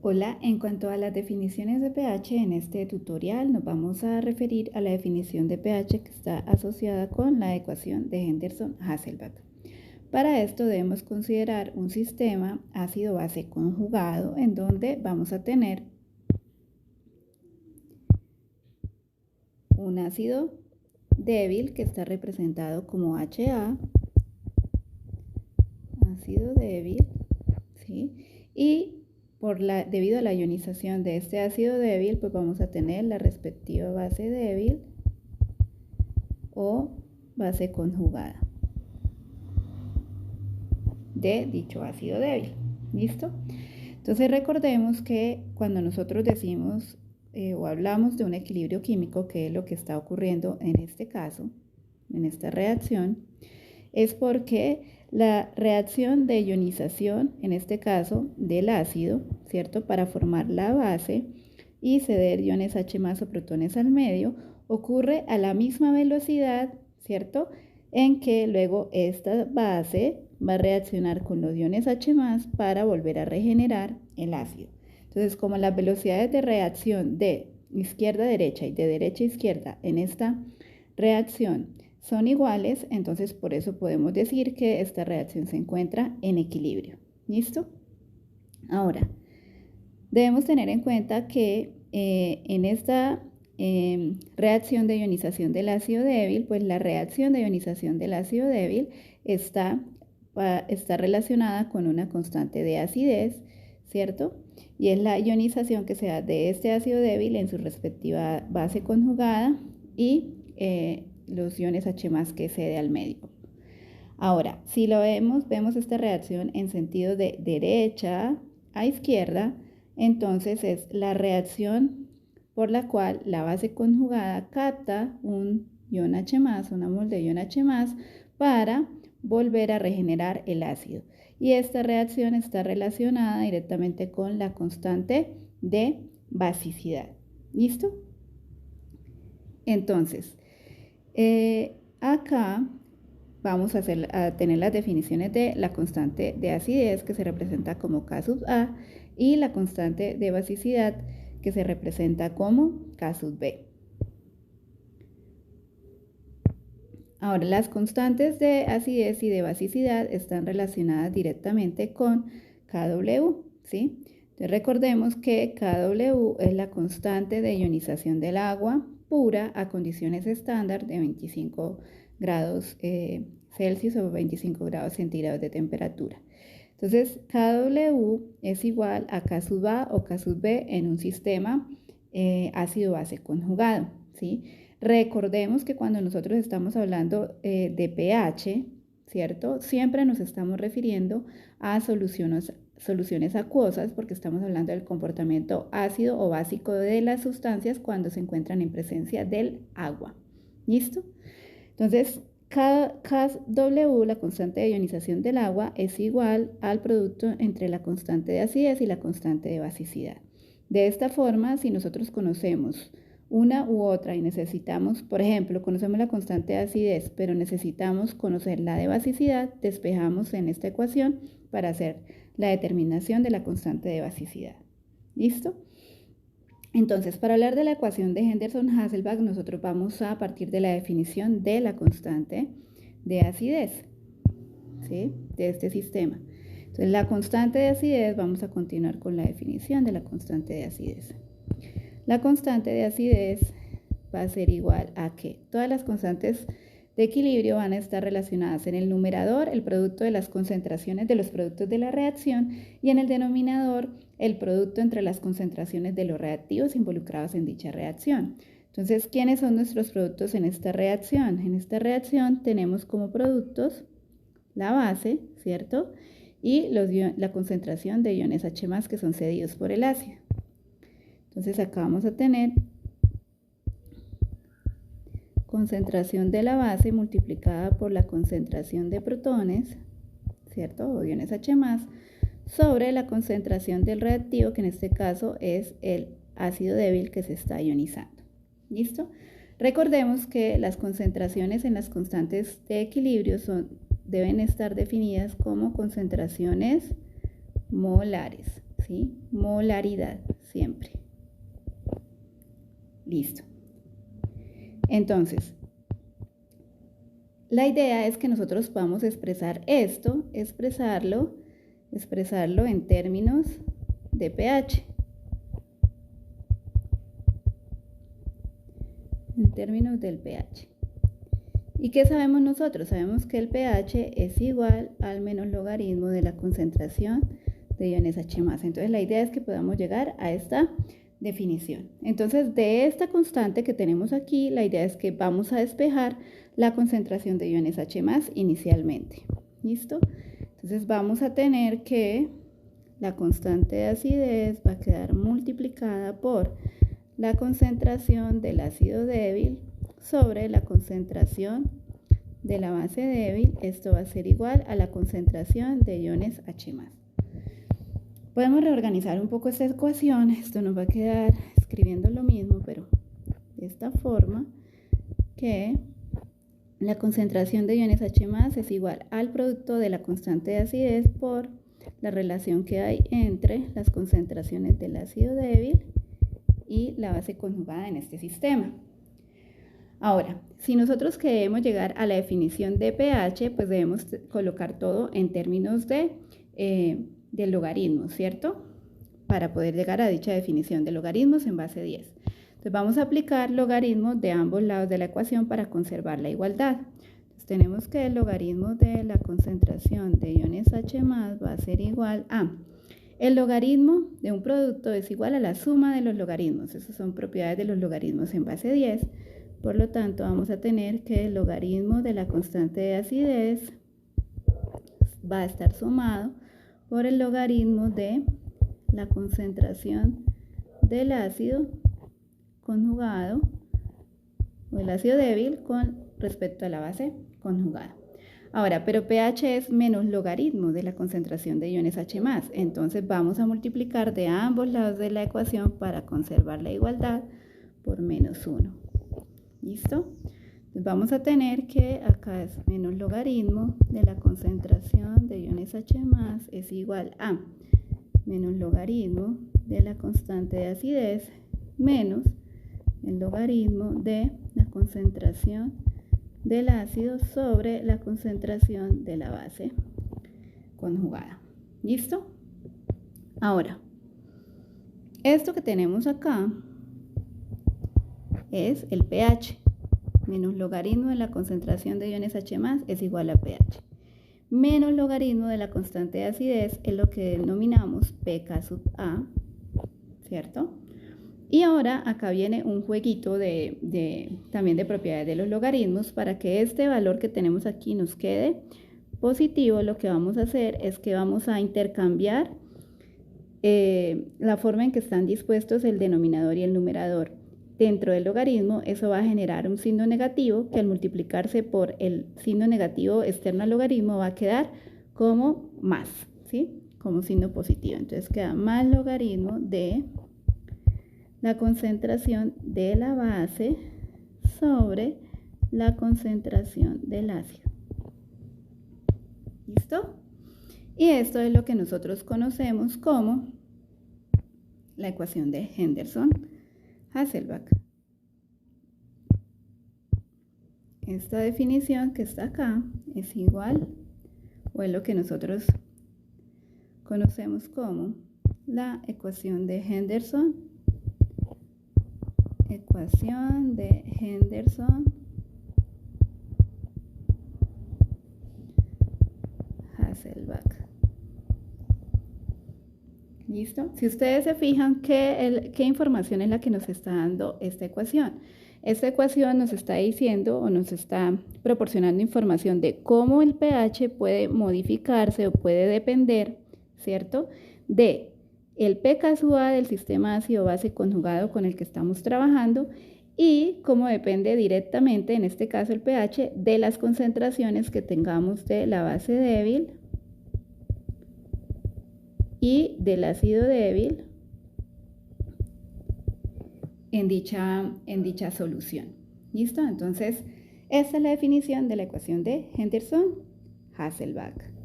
Hola, en cuanto a las definiciones de pH, en este tutorial nos vamos a referir a la definición de pH que está asociada con la ecuación de Henderson-Hasselbalch. Para esto debemos considerar un sistema ácido-base conjugado en donde vamos a tener un ácido débil que está representado como HA, ácido débil, ¿sí? Y debido a la ionización de este ácido débil, pues vamos a tener la respectiva base débil o base conjugada de dicho ácido débil. ¿Listo? Entonces recordemos que cuando nosotros decimos o hablamos de un equilibrio químico, que es lo que está ocurriendo en este caso, en esta reacción, es porque la reacción de ionización, en este caso del ácido, ¿cierto? Para formar la base y ceder iones H+ o protones al medio, ocurre a la misma velocidad, ¿cierto? En que luego esta base va a reaccionar con los iones H+ para volver a regenerar el ácido. Entonces, como las velocidades de reacción de izquierda a derecha y de derecha a izquierda en esta reacción son iguales, entonces por eso podemos decir que esta reacción se encuentra en equilibrio. ¿Listo? Ahora, debemos tener en cuenta que en esta reacción de ionización del ácido débil, pues la reacción de ionización del ácido débil está relacionada con una constante de acidez, ¿cierto? Y es la ionización que se da de este ácido débil en su respectiva base conjugada y los iones H+ que cede al medio. Ahora, si lo vemos esta reacción en sentido de derecha a izquierda, entonces es la reacción por la cual la base conjugada capta un ion H+, una mol de ion H+, para volver a regenerar el ácido. Y esta reacción está relacionada directamente con la constante de basicidad. ¿Listo? Entonces, acá vamos a tener las definiciones de la constante de acidez, que se representa como K sub A, y la constante de basicidad, que se representa como K sub B. Ahora, las constantes de acidez y de basicidad están relacionadas directamente con Kw, ¿sí? Entonces, recordemos que Kw es la constante de ionización del agua pura a condiciones estándar de 25 grados Celsius o 25 grados centígrados de temperatura. Entonces, Kw es igual a K sub A o K sub B en un sistema ácido-base conjugado, ¿sí? Recordemos que cuando nosotros estamos hablando de pH, ¿cierto? Siempre nos estamos refiriendo a soluciones acuosas porque estamos hablando del comportamiento ácido o básico de las sustancias cuando se encuentran en presencia del agua. ¿Listo? Entonces, Kw, la constante de ionización del agua, es igual al producto entre la constante de acidez y la constante de basicidad. De esta forma, si nosotros conocemos una u otra y necesitamos, por ejemplo, conocemos la constante de acidez, pero necesitamos conocer la de basicidad, despejamos en esta ecuación para hacer la determinación de la constante de basicidad. ¿Listo? Entonces, para hablar de la ecuación de Henderson-Hasselbalch, nosotros vamos a partir de la definición de la constante de acidez, ¿sí? De este sistema. Entonces, la constante de acidez, vamos a continuar con la definición de la constante de acidez. La constante de acidez va a ser igual a que todas las constantes de equilibrio van a estar relacionadas en el numerador, el producto de las concentraciones de los productos de la reacción, y en el denominador, el producto entre las concentraciones de los reactivos involucrados en dicha reacción. Entonces, ¿quiénes son nuestros productos en esta reacción? En esta reacción tenemos como productos la base, ¿cierto? Y la concentración de iones H+, que son cedidos por el ácido. Entonces acá vamos a tener concentración de la base multiplicada por la concentración de protones, ¿cierto? O iones H+, sobre la concentración del reactivo, que en este caso es el ácido débil que se está ionizando. ¿Listo? Recordemos que las concentraciones en las constantes de equilibrio deben estar definidas como concentraciones molares, ¿sí? Molaridad, siempre. Listo. Entonces, la idea es que nosotros podamos expresar esto, expresarlo en términos de pH. En términos del pH. ¿Y qué sabemos nosotros? Sabemos que el pH es igual al menos logaritmo de la concentración de iones H+. Entonces la idea es que podamos llegar a esta definición. Entonces de esta constante que tenemos aquí, la idea es que vamos a despejar la concentración de iones H+ inicialmente. ¿Listo? Entonces vamos a tener que la constante de acidez va a quedar multiplicada por la concentración del ácido débil sobre la concentración de la base débil. Esto va a ser igual a la concentración de iones H+. Podemos reorganizar un poco esta ecuación. Esto nos va a quedar escribiendo lo mismo, pero de esta forma, que la concentración de iones H+ es igual al producto de la constante de acidez por la relación que hay entre las concentraciones del ácido débil y la base conjugada en este sistema. Ahora, si nosotros queremos llegar a la definición de pH, pues debemos colocar todo en términos de logaritmos, ¿cierto? Para poder llegar a dicha definición de logaritmos en base 10. Entonces vamos a aplicar logaritmos de ambos lados de la ecuación para conservar la igualdad. Entonces tenemos que el logaritmo de la concentración de iones H+ va a ser igual a... El logaritmo de un producto es igual a la suma de los logaritmos. Esas son propiedades de los logaritmos en base 10. Por lo tanto, vamos a tener que el logaritmo de la constante de acidez va a estar sumado por el logaritmo de la concentración del ácido conjugado o el ácido débil con respecto a la base conjugada. Ahora, pero pH es menos logaritmo de la concentración de iones H+. Entonces vamos a multiplicar de ambos lados de la ecuación para conservar la igualdad por -1. ¿Listo? Entonces vamos a tener que acá es menos logaritmo de la concentración de iones H+ es igual a menos logaritmo de la constante de acidez menos el logaritmo de la concentración del ácido sobre la concentración de la base conjugada. ¿Listo? Ahora, esto que tenemos acá es el pH. Menos logaritmo de la concentración de iones H+ es igual a pH. Menos logaritmo de la constante de acidez es lo que denominamos pK sub A, ¿cierto? Y ahora acá viene un jueguito también de propiedades de los logaritmos. Para que este valor que tenemos aquí nos quede positivo, lo que vamos a hacer es que vamos a intercambiar la forma en que están dispuestos el denominador y el numerador. Dentro del logaritmo, eso va a generar un signo negativo que al multiplicarse por el signo negativo externo al logaritmo va a quedar como más, ¿sí? Como signo positivo. Entonces queda más logaritmo de la concentración de la base sobre la concentración del ácido. ¿Listo? Y esto es lo que nosotros conocemos como la ecuación de Henderson-Hasselbalch. Esta definición que está acá es igual, o es lo que nosotros conocemos como la ecuación de Henderson-Hasselbalch. ¿Listo? Si ustedes se fijan, ¿qué información es la que nos está dando esta ecuación? Esta ecuación nos está diciendo o nos está proporcionando información de cómo el pH puede modificarse o puede depender, ¿cierto?, de el pK sub A del sistema ácido-base conjugado con el que estamos trabajando y cómo depende directamente, en este caso el pH, de las concentraciones que tengamos de la base débil y del ácido débil en dicha solución. ¿Listo? Entonces, esta es la definición de la ecuación de Henderson-Hasselbalch.